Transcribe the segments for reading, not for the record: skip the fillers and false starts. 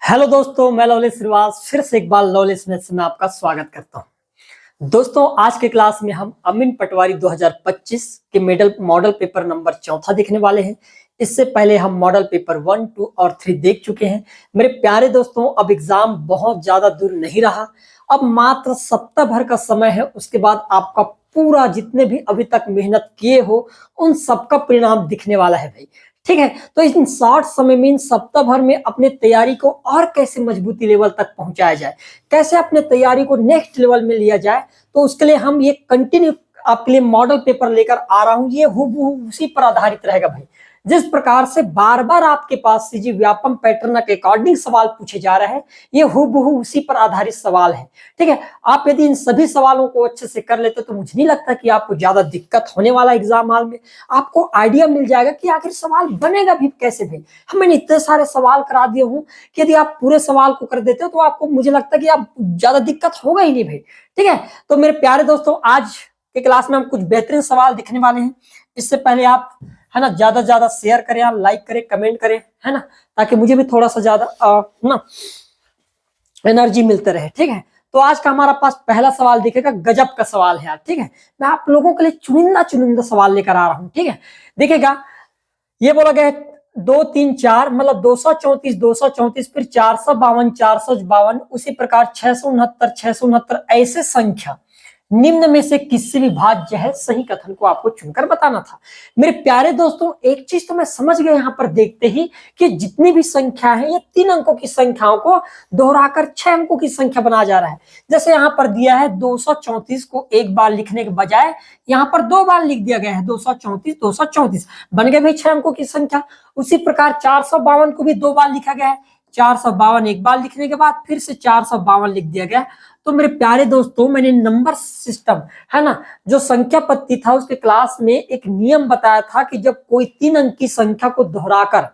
Hello दोस्तों, मैं lovely Shrivas फिर से एक बार लवली मैथ्स में आपका स्वागत करता हूं। दोस्तों, आज के क्लास में हम अमीन पटवारी 2025 के मॉडल पेपर नंबर 4 देखने वाले हैं। इससे पहले हम मॉडल पेपर 1, 2 और 3 देख चुके हैं। मेरे प्यारे दोस्तों, अब एग्जाम बहुत ज्यादा दूर नहीं रहा। अब मात्र सप्ताह भर का समय है। उसके बाद आपका पूरा जितने भी अभी तक मेहनत किए हो उन सबका परिणाम दिखने वाला है भाई। ठीक है, तो इन शॉर्ट समय में इन सप्ताह भर में अपने तैयारी को और कैसे मजबूती लेवल तक पहुंचाया जाए, कैसे अपने तैयारी को नेक्स्ट लेवल में लिया जाए, तो उसके लिए हम ये कंटिन्यू आपके लिए मॉडल पेपर लेकर आ रहा हूं। ये हूबहू उसी पर आधारित रहेगा भाई। जिस प्रकार से बार बार आपके पास सीजी व्यापम पैटर्न के अकॉर्डिंग सवाल पूछे जा रहे हैं, ये हूबहू उसी पर आधारित सवाल है। ठीक है, आप यदि इन सभी सवालों को अच्छे से कर लेते तो मुझे नहीं लगता कि आपको ज्यादा दिक्कत होने वाला एग्जाम हॉल में। आपको आइडिया मिल जाएगा कि आखिर सवाल बनेगा भी कैसे भाई। मैंने इतने सारे सवाल करा दिए हूँ कि यदि आप पूरे सवाल को कर देते हो तो आपको मुझे लगता है कि आप ज्यादा दिक्कत होगा ही नहीं भाई। ठीक है, तो मेरे प्यारे दोस्तों, आज के क्लास में हम कुछ बेहतरीन सवाल दिखने वाले हैं। इससे पहले आप है ना ज्यादा से ज्यादा शेयर करें, आप लाइक करें, कमेंट करें, है ना, ताकि मुझे भी थोड़ा सा ज्यादा ना एनर्जी मिलते रहे। ठीक है, तो आज का हमारा पास पहला सवाल दिखेगा, गजब का सवाल है यार। ठीक है, मैं आप लोगों के लिए चुनिंदा सवाल लेकर आ रहा हूं। ठीक है, देखिएगा, ये बोला गया है 2, 3, 4 मतलब 234, फिर 452, 452, उसी प्रकार 669 ऐसे संख्या निम्न में से किससे विभाज्य है, सही कथन को आपको चुनकर बताना था। मेरे प्यारे दोस्तों, एक चीज तो मैं समझ गया यहां पर देखते ही कि जितनी भी संख्या है ये 3 अंकों की संख्याओं को दोहराकर 6 अंकों की संख्या बनाया जा रहा है। जैसे यहां पर दिया है 234 को एक बार लिखने के बजाय यहां पर 2 बार लिख दिया गया है। 234 बन गए भाई 6 अंकों की संख्या। उसी प्रकार 452 को भी 2 बार लिखा गया है। 452 एक बार लिखने के बाद फिर से 452 लिख दिया गया। तो मेरे प्यारे दोस्तों, मैंने नंबर सिस्टम है ना, जो संख्या पत्ती था उसके क्लास में एक नियम बताया था कि जब कोई 3 अंक की संख्या को दोहराकर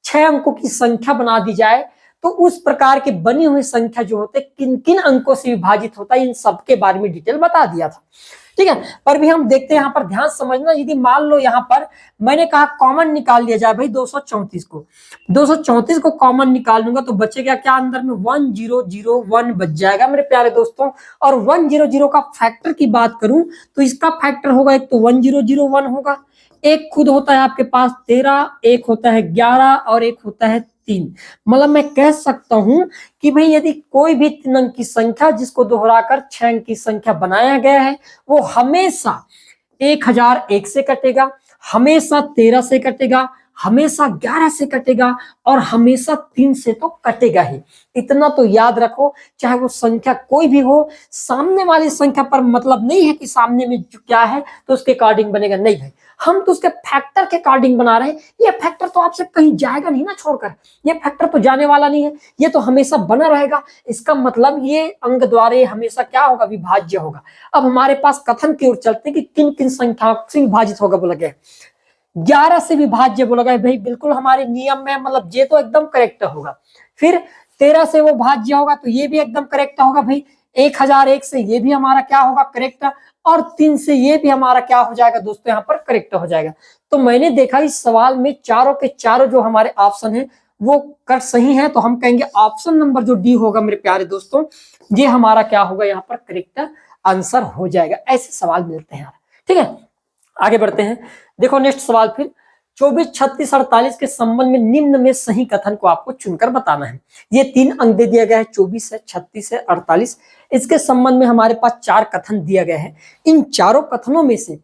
6 अंकों की संख्या बना दी जाए तो उस प्रकार की बनी हुई संख्या जो होते किन किन अंकों से विभाजित होता है, इन सब के बारे में डिटेल बता दिया था। ठीक है, पर भी हम देखते हैं यहाँ पर ध्यान समझना। यदि मान लो यहाँ पर मैंने कहा कॉमन निकाल लिया जाए भाई 234 को कॉमन निकाल लूंगा तो बचेगा क्या अंदर में 1001 बच जाएगा मेरे प्यारे दोस्तों। और 100 का फैक्टर की बात करूं तो इसका फैक्टर होगा, एक तो 1001 होगा, एक खुद होता है आपके पास 13, एक होता है 11 और एक होता है 3। मतलब मैं कह सकता हूं कि भाई यदि कोई भी 3 अंक की संख्या जिसको दोहराकर 6 अंक की संख्या बनाया गया है वो हमेशा 1001 से कटेगा, हमेशा 13 से कटेगा, हमेशा 11 से कटेगा और हमेशा 3 से तो कटेगा ही। इतना तो याद रखो, चाहे वो संख्या कोई भी हो, सामने वाली संख्या पर मतलब नहीं है कि सामने में क्या है तो उसके अकॉर्डिंग बनेगा। नहीं भाई, हम तो उसके फैक्टर के अकॉर्डिंग बना रहे हैं। ये फैक्टर तो आपसे कहीं जाएगा नहीं ना छोड़कर, ये फैक्टर तो जाने वाला नहीं है, ये तो हमेशा बना रहेगा। इसका मतलब ये अंक द्वारा हमेशा क्या होगा, विभाज्य होगा। अब हमारे पास कथन की ओर चलते हैं कि किन किन संख्याओं से विभाजित होगा। बोला गया 11 से विभाज्य बोला गया भाई, बिल्कुल हमारे नियम में मतलब ये तो एकदम करेक्ट होगा। फिर 13 से वो भाज्य होगा तो ये भी एकदम करेक्ट होगा भाई। 1001 से ये भी हमारा क्या होगा, करेक्ट। और 3 से ये भी हमारा क्या हो जाएगा दोस्तों, यहाँ पर करेक्ट हो जाएगा। तो मैंने देखा इस सवाल में चारों के चारों जो हमारे ऑप्शन है वो कर सही है, तो हम कहेंगे ऑप्शन नंबर जो डी होगा मेरे प्यारे दोस्तों, ये हमारा क्या होगा, यहाँ पर करेक्ट आंसर हो जाएगा। ऐसे सवाल मिलते हैं। ठीक है, आगे बढ़ते हैं। देखो नेक्स्ट सवाल, फिर 24, 36, 48 के संबंध में निम्न में सही कथन को आपको चुनकर बताना है। ये 3 अंक दे दिया गया है, 24 है, 36 है, 48। इसके संबंध में हमारे पास 4 कथन दिया गया है। इन चारों कथनों में से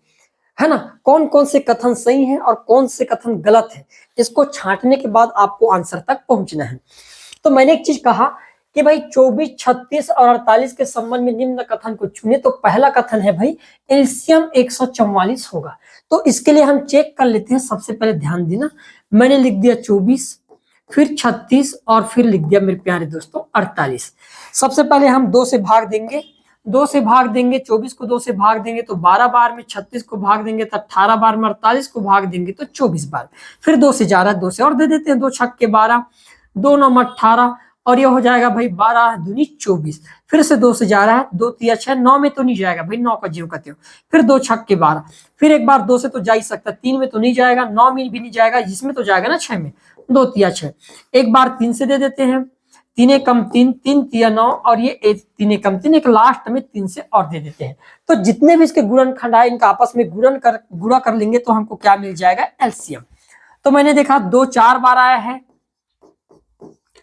है ना कौन कौन से कथन सही हैं और कौन से कथन गलत है, इसको छांटने के बाद आपको आंसर तक पहुंचना है। तो मैंने एक चीज कहा कि भाई 24, 36 और 48 के संबंध में निम्न कथन को चुने, तो पहला कथन है भाई एलसीएम 144 होगा। तो इसके लिए हम चेक कर लेते हैं। सबसे पहले ध्यान देना, मैंने लिख दिया 24, फिर 36 और फिर लिख दिया मेरे प्यारे दोस्तों 48। सबसे पहले हम 2 से भाग देंगे, 24 को 2 से भाग देंगे तो 12 बार में, 36 को भाग देंगे तो 18 बार में, 48 को भाग देंगे तो 24 बार। फिर 2 से जा रहा है, 2 से और दे देते हैं, 2 छक्के 12, 2 9 18 और ये हो जाएगा भाई 12 दूनी 24। फिर से 2 से जा रहा है, 2 3 6, 9 में तो नहीं जाएगा भाई, 9 का 0 करते हो। फिर 2 छक्के 12, फिर एक बार 2 से तो जा ही सकता, 3 में तो नहीं जाएगा, 9 में भी नहीं जाएगा, जिसमें तो जाएगा ना 6 में, 2 3 6। एक बार 3 से दे देते हैं, तीन एक कम तीन, तीन तिया 9 और ये एक तीन एक कम तीन, एक लास्ट में 3 से और दे देते हैं। तो जितने भी इसके गुणनखंड आए इनका आपस में गुणा कर लेंगे तो हमको क्या मिल जाएगा, एलसीएम। तो मैंने देखा 2 4 बार आया है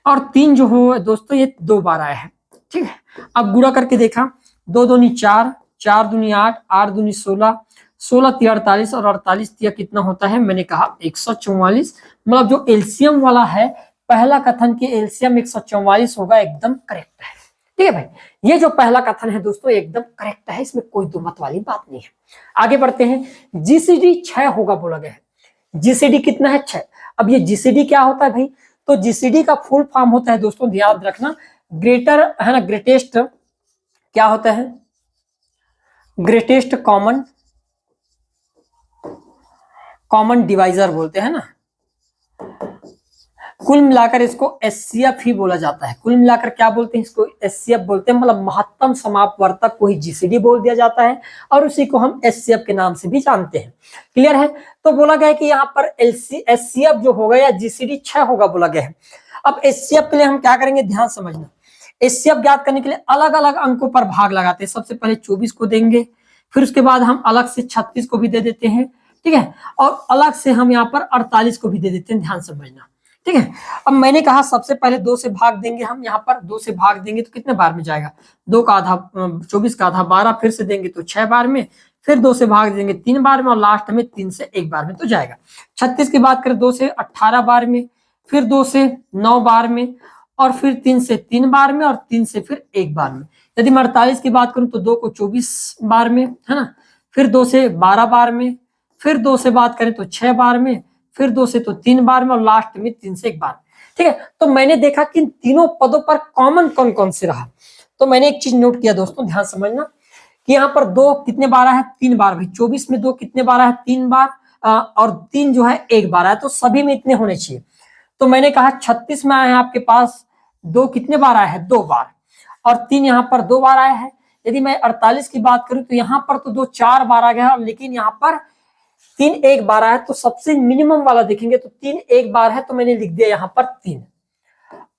और 3 जो हो दोस्तों ये 2 बार आया है। ठीक है, अब गुणा करके देखा, 2 दूनी 4, 4 दूनी 8, 8 दूनी 16, 16 तिया 48 और 48 तिया कितना होता है, मैंने कहा 144। मतलब जो एलसीएम वाला है पहला कथन की एलसीएम 144 होगा, एकदम करेक्ट है। ठीक है भाई, ये जो पहला कथन है दोस्तों एकदम करेक्ट है, इसमें कोई दो मत वाली बात नहीं है। आगे बढ़ते हैं, जीसीडी 6 होगा बोला गया है। जीसीडी कितना है, 6। अब ये जीसीडी क्या होता है भाई, तो जीसीडी का फुल फॉर्म होता है दोस्तों, ध्यान रखना, ग्रेटर है ना, ग्रेटेस्ट क्या होता है, ग्रेटेस्ट कॉमन डिवाइजर बोलते हैं ना। कुल मिलाकर इसको एचसीएफ ही बोला जाता है। कुल मिलाकर क्या बोलते हैं, इसको एचसीएफ बोलते हैं। मतलब महत्तम समापवर्तक को ही जीसीडी बोल दिया जाता है और उसी को हम एचसीएफ के नाम से भी जानते हैं। क्लियर है, तो बोला गया है कि यहाँ पर एचसीएफ जो होगा या जीसीडी 6 होगा बोला गया है। अब एचसीएफ के लिए हम क्या करेंगे, ध्यान समझना। एचसीएफ ज्ञात करने के लिए अलग अलग अंकों पर भाग लगाते हैं। सबसे पहले 24 को देंगे, फिर उसके बाद हम अलग से 36 को भी दे देते हैं। ठीक है, और अलग से हम यहाँ पर 48 को भी दे देते हैं, ध्यान समझना। ठीक है, अब मैंने कहा सबसे पहले 2 से भाग देंगे, हम यहाँ पर 2 से भाग देंगे तो कितने बार में जाएगा, 2 का आधा 24 का आधा 12, फिर से देंगे तो 6 बार में, फिर 2 से भाग देंगे 3 बार में और लास्ट में 3 से 1 बार में तो जाएगा। 36 की बात करें 2 से 18 बार में, फिर 2 से 9 बार में और फिर 3 से 3 बार में और 3 से फिर 1 बार में। यदि मैं 48 की बात करूं तो 2 को 24 बार में, है ना, फिर 2 से 12 बार में, फिर 2 से बात करें तो 6 बार में, फिर 2 से तो 3 बार में और लास्ट में 3 से 1 बार। ठीक है, तो मैंने देखा कि इन तीनों पदों पर कॉमन कौन कौन से रहा। तो मैंने एक चीज नोट किया दोस्तों, ध्यान समझना, कि यहाँ पर 2 कितने बार है, 3 बार। भाई 24 में 2 कितने बार है, 3 बार, और 3 जो है 1 बार है, तो सभी में इतने होने चाहिए। तो मैंने कहा 36 में आया है आपके पास 2 कितने बार आया है, 2 बार, और 3 यहाँ पर 2 बार आया है। यदि मैं 48 की बात करूं तो यहाँ पर तो 2 4 बार आ गया, लेकिन यहाँ पर 3 1 बार आया। तो सबसे मिनिमम वाला देखेंगे तो 3 1 बार है, तो मैंने लिख दिया यहाँ पर 3,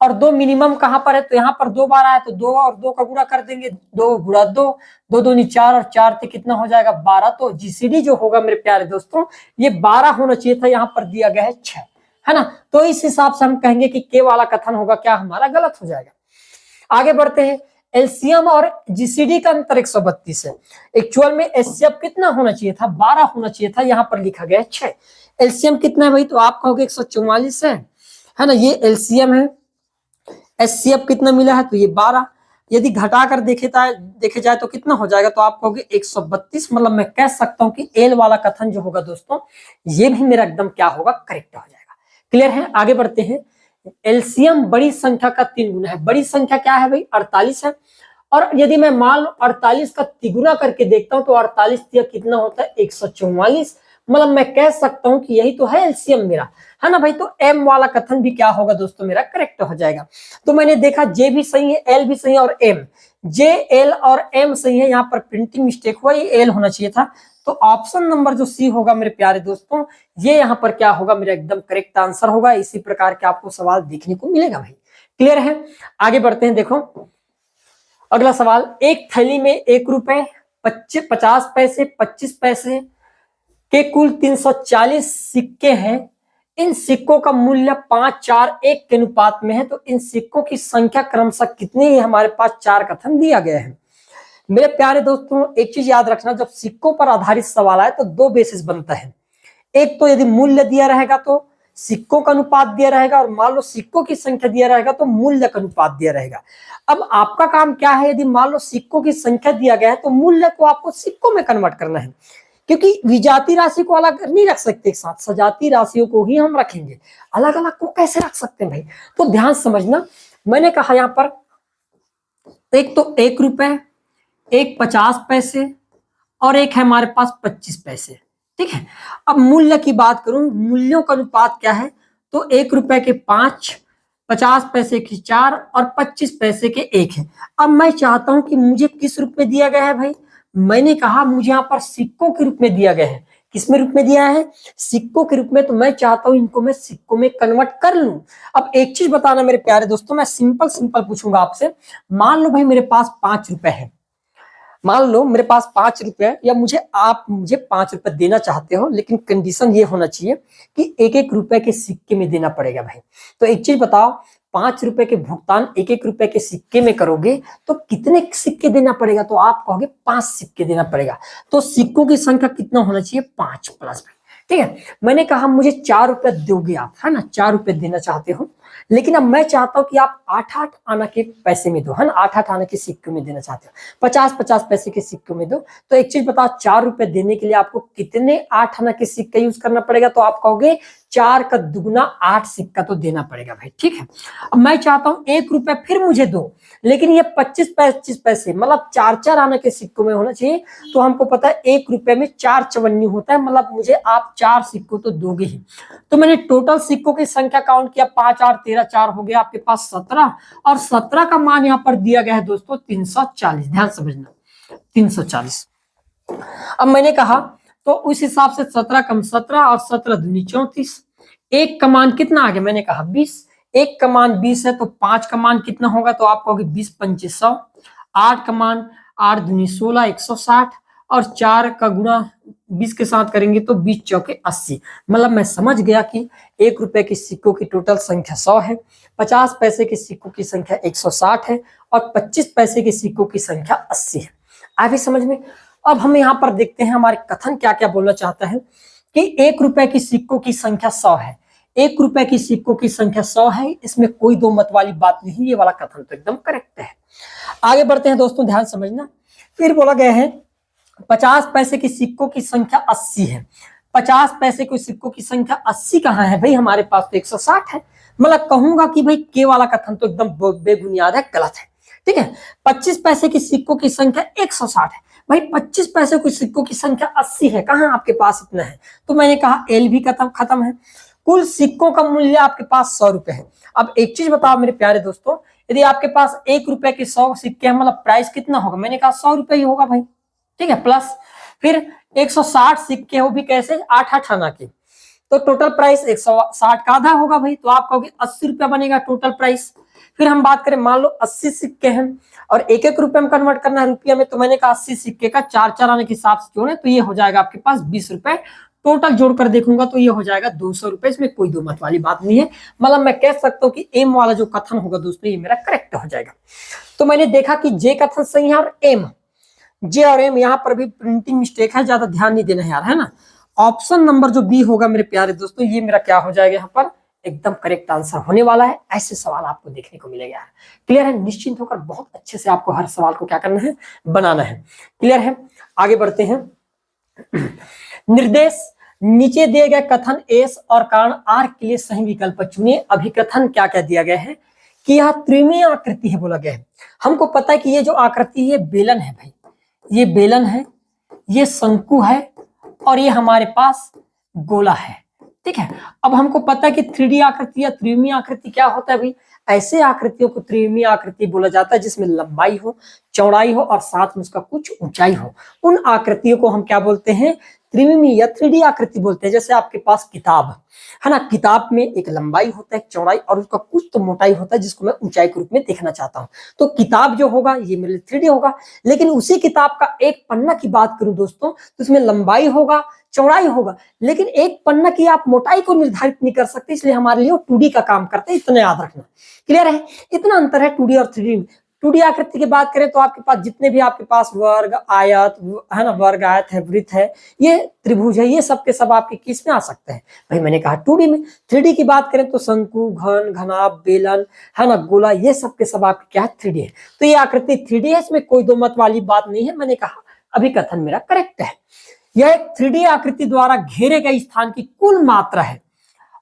और 2 मिनिमम कहां पर है, तो यहाँ पर 2 बार आया, तो 2 और 2 का गुणा कर देंगे, 2 गुणा 2, 2 दूनी 4 और 4 से कितना हो जाएगा, 12। तो जीसीडी जो होगा मेरे प्यारे दोस्तों ये 12 होना चाहिए था, यहाँ पर दिया गया है 6, है ना। तो इस हिसाब से हम कहेंगे कि के वाला कथन होगा क्या हमारा, गलत हो जाएगा। आगे बढ़ते हैं, एलसीएम और जीसीडी का अंतर 132 है। एक्चुअल में एचसीएफ कितना होना चाहिए था, 12 होना चाहिए था, यहाँ पर लिखा गया है 6। एलसीएम कितना है भाई, तो आप कहोगे 144 है ना, ये एलसीएम है। एचसीएफ कितना मिला है, तो ये 12। यदि घटाकर देखे जाए तो कितना हो जाएगा, तो आप कहोगे 132। मतलब मैं कह सकता हूं कि एल वाला कथन जो होगा दोस्तों ये भी मेरा एकदम क्या होगा, करेक्ट हो जाएगा। क्लियर है, आगे बढ़ते हैं। एलसीएम बड़ी संख्या का 3 गुना है। बड़ी संख्या क्या है भाई, 48 है, और यदि मैं मान लो 48 का तिगुना करके देखता हूं तो 48 तिया कितना होता है, 144। मतलब मैं कह सकता हूं कि यही तो है एलसीएम मेरा, है ना भाई। तो एम वाला कथन भी क्या होगा दोस्तों, मेरा करेक्ट हो जाएगा। तो मैंने देखा जे भी सही है, एल भी सही है और एम, जे एल और एम सही है। यहाँ पर प्रिंटिंग मिस्टेक हुआ, ये एल होना चाहिए था। तो ऑप्शन नंबर जो सी होगा मेरे प्यारे दोस्तों, ये यहाँ पर क्या होगा, मेरा एकदम करेक्ट आंसर होगा। इसी प्रकार के आपको सवाल देखने को मिलेगा भाई। क्लियर है, आगे बढ़ते हैं। देखो अगला सवाल, एक थैली में 1 रुपए 50 पैसे 25 पैसे के कुल 340 सिक्के हैं। इन सिक्कों का मूल्य 5 4 1 के अनुपात में है। तो इन सिक्कों की संख्या क्रमशः कितनी है, हमारे पास 4 कथन दिया गया है। मेरे प्यारे दोस्तों एक चीज याद रखना, जब सिक्कों पर आधारित सवाल आए तो 2 बेसिस बनता है। एक तो यदि मूल्य दिया रहेगा तो सिक्कों का अनुपात दिया रहेगा, और मान लो सिक्कों की संख्या दिया रहेगा तो मूल्य का अनुपात दिया रहेगा। अब आपका काम क्या है, यदि मान लो सिक्कों की संख्या दिया गया है तो मूल्य को आपको सिक्कों में कन्वर्ट करना है, क्योंकि विजाती राशि को अलग नहीं रख सकते एक साथ, सजाती राशियों को ही हम रखेंगे। अलग अलग को कैसे रख सकते हैं भाई, तो ध्यान समझना। मैंने कहा यहाँ पर एक तो 1 रुपए, एक 50 पैसे और एक है हमारे पास 25 पैसे। ठीक है, अब मूल्य की बात करूं, मूल्यों का अनुपात क्या है, तो 1 रुपए के 5, 50 पैसे के 4 और 25 पैसे के 1 है। अब मैं चाहता हूं कि मुझे किस रूप में दिया गया है भाई, मैंने कहा मुझे यहाँ पर सिक्कों के रूप में दिया गया है किस में रूप में दिया है, सिक्कों के रूप में। तो मैं चाहता हूं इनको मैं सिक्कों में कन्वर्ट कर लूं। अब एक चीज बताना मेरे प्यारे दोस्तों, मैं सिंपल सिंपल पूछूंगा आपसे। मान लो भाई मेरे पास 5 रुपए है, मान लो मेरे पास 5 रुपए, या आप मुझे 5 रुपए देना चाहते हो, लेकिन कंडीशन ये होना चाहिए कि एक एक रुपए के सिक्के में देना पड़ेगा भाई। तो एक चीज बताओ, 5 रुपए के भुगतान एक एक रुपए के सिक्के में करोगे तो कितने सिक्के देना पड़ेगा? तो आप कहोगे 5 सिक्के देना पड़ेगा। तो सिक्कों की संख्या कितना होना चाहिए? 5 प्लस भाई। ठीक है, मैंने कहा मुझे 4 रुपए दोगे आप, है ना, 4 रुपए देना चाहते हो, लेकिन अब मैं चाहता हूं कि आप 8-8 आना के पैसे में दो, है ना, 8-8 आना के सिक्के में देना चाहते हो, 50-50 पैसे के सिक्के में दो। तो एक चीज बताओ, 4 रुपए देने के लिए आपको कितने 8 आना के सिक्के यूज करना पड़ेगा? तो आप कहोगे 4 का दुगुना 8 सिक्का तो देना पड़ेगा भाई। ठीक है, अब मैं चाहता हूं 1 रुपए फिर मुझे दो, लेकिन ये 25-25 पैसे मतलब 4-4 आना के सिक्कों में होना चाहिए। तो हमको पता है 1 रुपए में 4 चवन्नी होता है, मतलब मुझे आप 4 सिक्कों तो दोगे ही। तो मैंने टोटल सिक्कों की संख्या काउंट किया, 5 8 13 4 हो गया आपके पास 17, और 17 का मान यहाँ पर दिया गया है दोस्तों 340। ध्यान समझना, 340। अब मैंने कहा तो उस हिसाब से 17 कम 17 और 17 दूनी 34। एक का मान कितना आ गया? मैंने कहा 20। एक का मान 20 है तो 5 का मान कितना होगा? तो आप कहोगे 20 25 100। 8 का मान 8 दूनी 16 160, और 4 का गुणा 20 के साथ करेंगे तो 20 चौके 80। मतलब मैं समझ गया कि 1 रुपए के सिक्कों की टोटल संख्या 100 है, 50 पैसे के सिक्कों की संख्या 160 है, और 25 पैसे के सिक्कों की संख्या 80 है। आगे समझ में। अब हम यहाँ पर देखते हैं हमारे कथन क्या क्या बोलना चाहता है कि 1 रुपए की सिक्कों की संख्या 100 है। 1 रुपए की सिक्कों की संख्या 100 है, इसमें कोई दो मत वाली बात नहीं, ये वाला कथन तो एकदम करेक्ट है। आगे बढ़ते हैं दोस्तों, ध्यान समझना। फिर बोला गया है 50 पैसे की सिक्कों की संख्या 80 है। 50 पैसे के सिक्कों की संख्या 80 कहाँ है भाई? हमारे पास तो 160 है। मतलब कहूंगा कि भाई के वाला कथन तो एकदम बेबुनियाद है, गलत है। ठीक है, 25 पैसे की सिक्कों की संख्या 160 है। भाई 25 पैसे की सिक्कों की संख्या 80 है, कहाँ आपके पास इतना है? तो मैंने कहा एल भी खत्म है। कुल सिक्कों का मूल्य आपके पास 100 रुपए है। अब एक चीज बताओ मेरे प्यारे दोस्तों, यदि आपके पास 1 रुपए के 100 सिक्के हैं, मतलब प्राइस कितना होगा? मैंने कहा 100 रुपए ही होगा भाई। ठीक है, प्लस फिर 160 सिक्के हो भी कैसे? 8-8 आना के, तो टोटल प्राइस 160 का आधा होगा भाई। तो आप कहोगे 80 रुपया बनेगा टोटल प्राइस। फिर हम बात करें, मान लो 80 सिक्के हैं और एक एक रुपए में कन्वर्ट करना है रुपया में, तो मैंने कहा 80 सिक्के का 4-4 आने के हिसाब से जोड़े तो ये हो जाएगा आपके पास 20 रुपए। टोटल जोड़कर देखूंगा तो ये हो जाएगा 200 रुपए। इसमें कोई दो मत वाली बात नहीं है। मतलब मैं कह सकता हूँ कि एम वाला जो कथन होगा दोस्तों, ये मेरा करेक्ट हो जाएगा। तो मैंने देखा कि जे कथन सही है और एम, जे और एम, यहाँ पर भी प्रिंटिंग मिस्टेक है, ज्यादा ध्यान नहीं देना है यार, है ना। ऑप्शन नंबर जो बी होगा मेरे प्यारे दोस्तों, ये मेरा क्या हो जाएगा यहाँ पर? एकदम करेक्ट आंसर होने वाला है। ऐसे सवाल आपको देखने को मिलेगा। क्लियर है? निश्चिंत होकर बहुत अच्छे से आपको हर सवाल को क्या करना है? बनाना है। क्लियर है? आगे बढ़ते हैं। निर्देश, नीचे दिए गए कथन एस और कारण आर के लिए सही विकल्प चुने। अभिकथन क्या क्या दिया गया है कि यह त्रिमीय आकृति है बोला गया है। हमको पता है कि ये जो आकृति ये बेलन है भाई, ये बेलन है, ये शंकु है, और ये हमारे पास गोला है। ठीक है, अब हमको पता है कि 3D आकृति या त्रिमीय आकृति क्या होता है भाई? ऐसे आकृतियों को त्रिमीय आकृति बोला जाता है जिसमें लंबाई हो, चौड़ाई हो और साथ में उसका कुछ ऊंचाई हो। उन आकृतियों को हम क्या बोलते हैं? त्रिमीय या 3D आकृति बोलते हैं। जैसे आपके पास किताब है ना, किताब में एक लंबाई होता है, एक चौड़ाई और उसका कुछ तो मोटाई होता है जिसको मैं ऊंचाई के रूप में देखना चाहता हूं। तो किताब जो होगा ये मेरे लिए 3D होगा। लेकिन उसी किताब का एक पन्ना की बात करूं दोस्तों, तो उसमें लंबाई होगा, चौड़ाई होगा, लेकिन एक पन्ना की आप मोटाई को निर्धारित नहीं कर सकते, इसलिए हमारे लिए 2D का काम करते हैं। इतना याद रखना। क्लियर है? इतना अंतर है 2D और 3D में। 2D आकृति की बात करें तो आपके पास जितने भी आपके पास वर्ग, आयत है ना, वर्ग, आयत है, वृत्त है, ये त्रिभुज है, ये सब के सब आपके किस में आ सकते हैं भाई? मैंने कहा 2D में। 3D की बात करें तो शंकु, घन, घनाभ, बेलन है ना, गोला, ये सब के सब आपके क्या है? 3D है। तो ये आकृति 3D है, इसमें कोई दो मत वाली बात नहीं है। मैंने कहा अभी कथन मेरा करेक्ट है। यह एक 3D आकृति द्वारा घेरे गए स्थान की कुल मात्रा है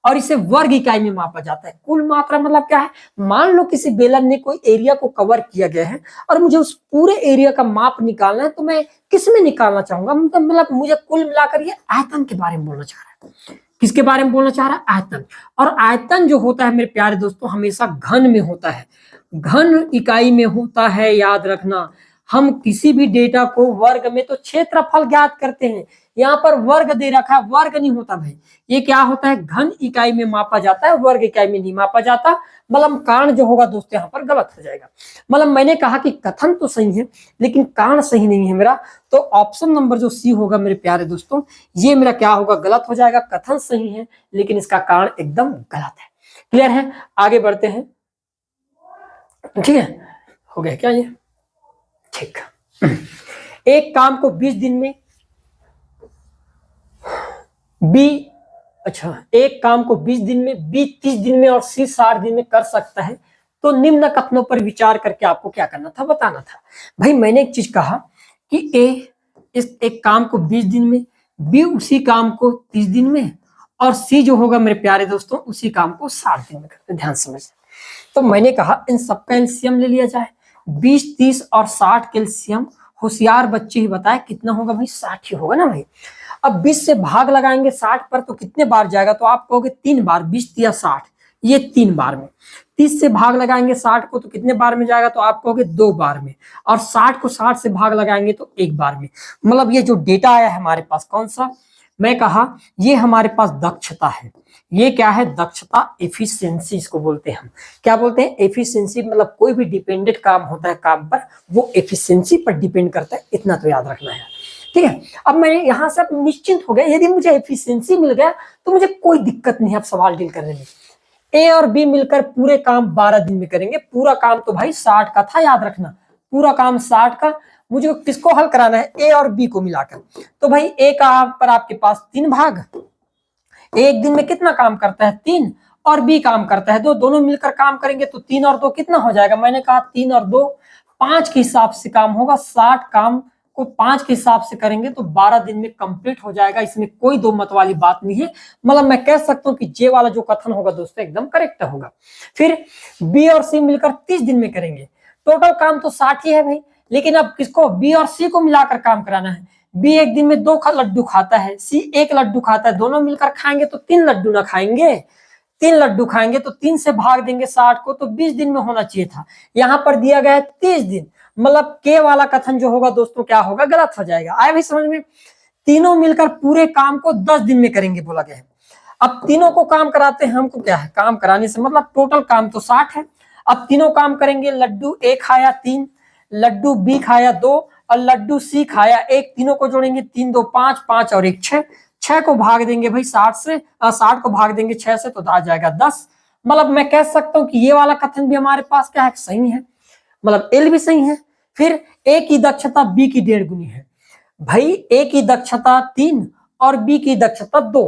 और इसे वर्ग इकाई में मापा जाता है। कुल मात्रा मतलब क्या है? मान लो किसी बेलन ने कोई एरिया को कवर किया गया है और मुझे उस पूरे एरिया का माप निकालना है, तो मैं किस में निकालना चाहूंगा? मतलब मुझे कुल मिलाकर ये आयतन के बारे में बोलना चाह रहा है। किसके बारे में बोलना चाह रहा है? आयतन। और आयतन जो होता है मेरे प्यारे दोस्तों, हमेशा घन में होता है, घन इकाई में होता है। याद रखना, हम किसी भी डेटा को वर्ग में तो क्षेत्रफल ज्ञात करते हैं, यहाँ पर वर्ग दे रखा है, वर्ग नहीं होता भाई, ये क्या होता है, घन इकाई में मापा जाता है, वर्ग इकाई में नहीं मापा जाता। मतलब कारण जो होगा दोस्तों यहाँ पर गलत हो जाएगा। मतलब मैंने कहा कि कथन तो सही है लेकिन कारण सही नहीं है मेरा, तो ऑप्शन नंबर जो सी होगा मेरे प्यारे दोस्तों, ये मेरा क्या होगा, गलत हो जाएगा। कथन सही है लेकिन इसका कारण एकदम गलत है। क्लियर है, आगे बढ़ते हैं। ठीक है, हो गया क्या ये, ठीक। एक काम को 20 दिन में एक काम को 20 दिन में, बी 30 दिन में और सी 60 दिन में कर सकता है, तो निम्न कथनों पर विचार करके आपको क्या करना था, बताना था। भाई मैंने एक चीज कहा कि ए इस एक काम को 20 दिन में, बी उसी काम को 30 दिन में, और सी जो होगा मेरे प्यारे दोस्तों उसी काम को 60 दिन में करते। ध्यान समझ, तो मैंने कहा इन सबका एलसीएम ले लिया जाए। 20, 30 और 60 का एलसीएम होशियार बच्चे ही बताए कितना होगा भाई, 60 ही होगा ना भाई। अब 20 से भाग लगाएंगे 60 पर तो कितने बार जाएगा, तो आप कहोगे 3 बार, 20 या 60, ये 3 बार में। 30 से भाग लगाएंगे 60 को तो कितने बार में जाएगा, तो आप कहोगे 2 बार में। और 60 को 60 से भाग लगाएंगे तो 1 बार में। मतलब ये जो डेटा आया है हमारे पास, कौन सा, मैं कहा ये हमारे पास दक्षता है। ये क्या है, दक्षता, एफिशिएंसी इसको बोलते हैं हम। क्या बोलते हैं, एफिशिएंसी। मतलब कोई भी डिपेंडेंट काम होता है काम पर, वो एफिशिएंसी पर डिपेंड करता है, इतना तो याद रखना है। ठीक है, अब मैं यहाँ से निश्चिंत हो गया, यदि मुझे एफिशिएंसी मिल गया तो मुझे कोई दिक्कत नहीं है अब सवाल डील करने में। ए और बी मिलकर पूरे काम 12 दिन में करेंगे। पूरा काम तो भाई 60 का था, याद रखना, पूरा काम 60 का। मुझे किसको हल कराना है, ए और बी को मिलाकर। तो भाई ए का पर आपके पास 3 भाग, एक दिन में कितना काम करता है, 3, और बी काम करता है 2, दोनों मिलकर काम करेंगे तो 3 और 2 कितना हो जाएगा, मैंने कहा 3 और 2 5 के हिसाब से काम होगा। 60 काम को 5 के हिसाब से करेंगे तो 12 दिन में कंप्लीट हो जाएगा। इसमें कोई दो मत वाली बात नहीं है। मतलब मैं कह सकता हूं कि जे वाला जो कथन होगा दोस्तों एकदम करेक्ट होगा। फिर बी और सी मिलकर 30 दिन में करेंगे। टोटल काम तो 60 ही है भाई, लेकिन अब किसको, बी और सी को मिलाकर काम कराना है। बी एक दिन में 2 लड्डू खाता है, सी 1 लड्डू खाता है, दोनों मिलकर खाएंगे तो 3 लड्डू ना खाएंगे, 3 लड्डू खाएंगे तो 3 से भाग देंगे 60 को, तो 20 दिन में होना चाहिए था। यहाँ पर दिया गया है 30 दिन। मतलब के वाला कथन जो होगा दोस्तों क्या होगा, गलत हो जाएगा। आए भाई समझ में, तीनों मिलकर पूरे काम को 10 दिन में करेंगे बोला गया है। अब तीनों को काम कराते हैं, हमको क्या है, काम कराने से मतलब टोटल काम तो 60 है। अब तीनों काम करेंगे, लड्डू ए खाया 3, लड्डू बी खाया 2 और लड्डू सी खाया 1, तीनों को जोड़ेंगे 3 2 5, 5 और 1 6, 6 को भाग देंगे भाई 60 से, 60 को भाग देंगे 6 से तो आ जाएगा 10। मतलब मैं कह सकता हूं कि ये वाला कथन भी हमारे पास क्या है, सही है, मतलब एल भी सही है। फिर ए की दक्षता बी की 1.5 गुनी है। भाई ए की दक्षता 3 और बी की दक्षता 2।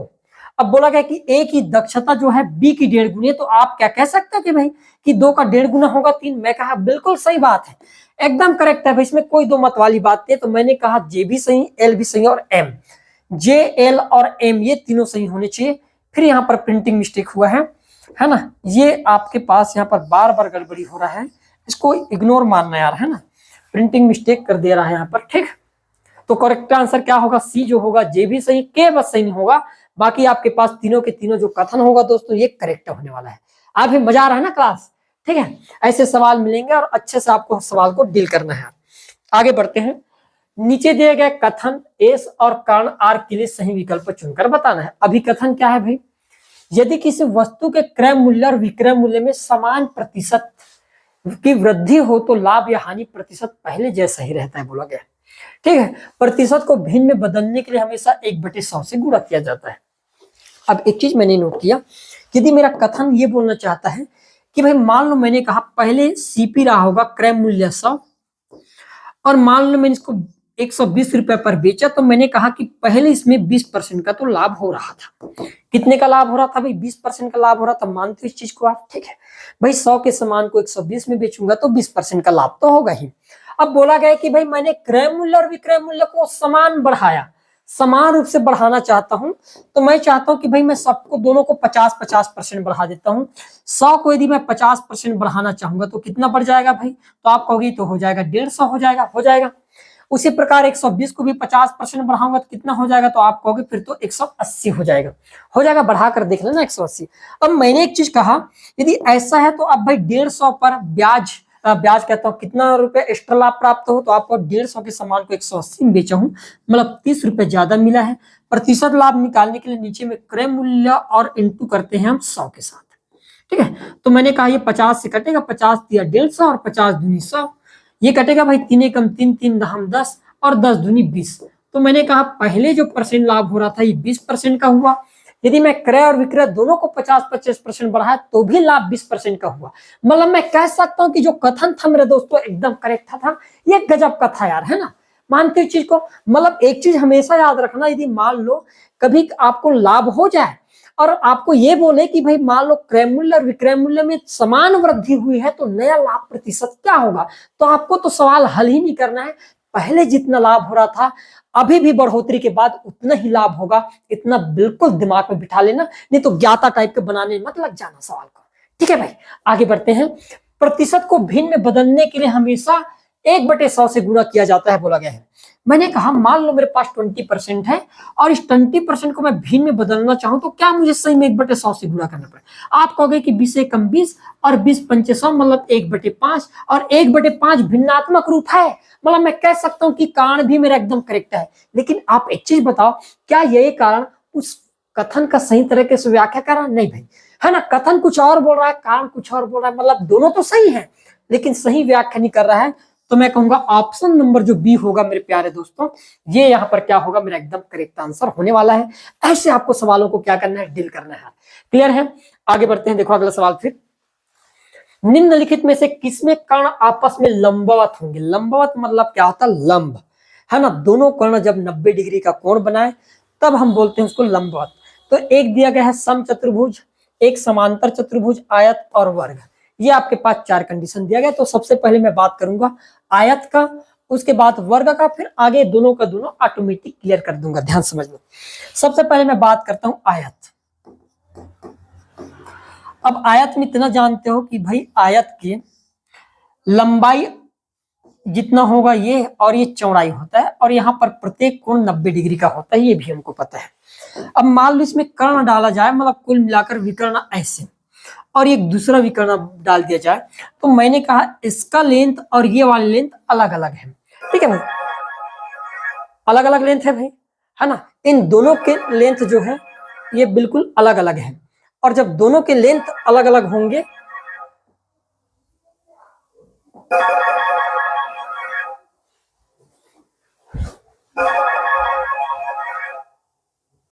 अब बोला गया कि ए की दक्षता जो है बी की 1.5 गुनी है, तो आप क्या कह सकते हैं कि भाई कि 2 का 1.5 गुना होगा 3। मैं कहा बिल्कुल सही बात है, एकदम करेक्ट है भाई, इसमें कोई दो मत वाली बात नहीं है। तो मैंने कहा जे भी सही, एल भी सही और एम, जे एल और एम ये तीनों सही होने चाहिए। फिर यहाँ पर प्रिंटिंग मिस्टेक हुआ है ना, ये आपके पास यहाँ पर बार बार गड़बड़ी हो रहा है, इसको इग्नोर मानना यार, है ना, प्रिंटिंग मिस्टेक कर दे रहा है यहाँ पर। ठीक, तो करेक्ट आंसर क्या होगा, सी जो होगा, जे भी सही, के बस सही नहीं होगा, बाकी आपके पास तीनों के तीनों जो कथन होगा दोस्तों ये करेक्ट होने वाला है। आप भी मजा आ रहा है ना क्लास, ठीक है, ऐसे सवाल मिलेंगे और अच्छे से आपको सवाल को डील करना है। आगे बढ़ते हैं, नीचे दिए गए कथन एस और कारण आर के लिए सही विकल्प चुनकर बताना है। अभी कथन क्या है भाई, यदि किसी वस्तु के क्रय मूल्य और विक्रय मूल्य में समान प्रतिशत की वृद्धि हो तो लाभ या हानि प्रतिशत पहले जैसा ही रहता है बोला गया। ठीक है, प्रतिशत को भिन्न में बदलने के लिए हमेशा 1/100 से गुणा किया जाता है। अब एक चीज मैंने नोट किया, यदि मेरा कथन ये बोलना चाहता है कि भाई मान लो मैंने कहा पहले सीपी रहा होगा क्रय मूल्य 100 और मान लो मैंने इसको 120 रुपए पर बेचा, तो मैंने कहा कि पहले इसमें 20% का तो लाभ हो रहा था। कितने का लाभ हो रहा था भाई, 20% का लाभ हो रहा था, मानते हो इस चीज को आप। ठीक है भाई, 100 के सामान को 120 में बेचूंगा तो 20% का लाभ तो होगा ही। अब बोला गया कि भाई मैंने क्रय मूल्य और विक्रय मूल्य को समान बढ़ाया, समान रूप से बढ़ाना चाहता हूं, तो मैं चाहता हूं कि भाई मैं सबको दोनों को 50-50% बढ़ा देता हूं। 100 को यदि मैं 50% बढ़ाना चाहूंगा तो कितना बढ़ जाएगा भाई, तो आप कहोगे तो हो जाएगा 150 हो जाएगा। उसी प्रकार 120 को भी 50% बढ़ाऊंगा तो कितना हो जाएगा, तो आप कहोगे फिर तो 180 हो जाएगा, बढ़ाकर देख लेना 180। अब मैंने एक चीज कहा, यदि ऐसा है तो अब भाई 150 पर ब्याज ब्याज कहता हूँ कितना रुपए एक्स्ट्रा लाभ प्राप्त हो, तो आपको 150 के सामान को 180 में बेचा हूँ, मतलब 30 रुपए ज्यादा मिला है। प्रतिशत लाभ निकालने के लिए नीचे में क्रय मूल्य और इंटू करते हैं हम 100 के साथ। ठीक है, तो मैंने कहा ये 50 से कटेगा, 50 दिया 150 और 50 दूनी 100, ये कटेगा भाई, 3 एकम 3, 3 दहम 10 और 10 दूनी 20। तो मैंने कहा पहले जो परसेंट लाभ हो रहा था ये 20% का हुआ, यदि मैं क्रय और विक्रय दोनों को 50-50% बढ़ाया तो भी लाभ 20% का हुआ। मतलब मैं कह सकता हूं कि जो कथन था मेरे दोस्तों एकदम करेक्ट था। ये गजब का था यार, है ना, मानते हो चीज को। मतलब एक चीज हमेशा याद रखना, यदि मान लो कभी आपको लाभ हो जाए और आपको ये बोले कि भाई मान लो क्रय मूल्य और विक्रय मूल्य में समान वृद्धि हुई है तो नया लाभ प्रतिशत क्या होगा, तो आपको तो सवाल हल ही नहीं करना है, पहले जितना लाभ हो रहा था अभी भी बढ़ोतरी के बाद उतना ही लाभ होगा, इतना बिल्कुल दिमाग में बिठा लेना, नहीं तो ज्ञाता टाइप के बनाने मत लग जाना सवाल को। ठीक है भाई, आगे बढ़ते हैं। प्रतिशत को भिन्न में बदलने के लिए हमेशा 1/100 से गुणा किया जाता है बोला गया है। मैंने कहा मान लो मेरे पास 20% है और इस 20% को मैं भिन्न में बदलना चाहूं तो क्या मुझे सही में 1/100 से गुणा करना पड़े। आप कहोगे कि 20 एकम 20 और 20 पंचे 100 मतलब 1/5 और 1/5 भिन्नात्मक रूप है, मतलब मैं कह सकता हूं कि कारण भी मेरा एकदम करेक्ट है। लेकिन आप एक चीज बताओ, क्या यही कारण उस कथन का सही तरीके से व्याख्या करा? नहीं भाई, है ना, कथन कुछ और बोल रहा है, कारण कुछ और बोल रहा है, मतलब दोनों तो सही है लेकिन सही व्याख्या नहीं कर रहा है। तो मैं कहूंगा ऑप्शन नंबर जो बी होगा मेरे प्यारे दोस्तों, ये यहाँ पर क्या होगा, मेरा एकदम करेक्ट आंसर होने वाला है। ऐसे आपको सवालों को क्या करना है, डील करना है। क्लियर है, आगे बढ़ते हैं। देखो अगला सवाल फिर, निम्नलिखित में से किसमें कर्ण आपस में लंबवत होंगे? लंबवत मतलब क्या होता है, लंब, है ना, दोनों कर्ण जब 90 डिग्री का कोण बनाए तब हम बोलते हैं उसको लंबवत। तो एक दिया गया है समचतुर्भुज, एक समांतर चतुर्भुज, आयत और वर्ग। ये आपके पास 4 कंडीशन दिया गया। तो सबसे पहले मैं बात करूंगा आयत का, उसके बाद वर्ग का, फिर आगे दोनों का दोनों ऑटोमेटिक क्लियर कर दूंगा। ध्यान समझ लो, सबसे पहले मैं बात करता हूं आयत। अब आयत में इतना जानते हो कि भाई आयत की लंबाई जितना होगा ये, और ये चौड़ाई होता है, और यहाँ पर प्रत्येक कोण 90 डिग्री का होता है, ये भी हमको पता है। अब मान लो इसमें कर्ण डाला जाए, मतलब कुल मिलाकर विकर्ण ऐसे, और एक दूसरा विकर्ण डाल दिया जाए, तो मैंने कहा इसका लेंथ और ये वाली लेंथ अलग अलग है। ठीक है भाई, अलग अलग लेंथ है भाई, है ना, इन दोनों के लेंथ जो है ये बिल्कुल अलग अलग है। और जब दोनों के लेंथ अलग अलग होंगे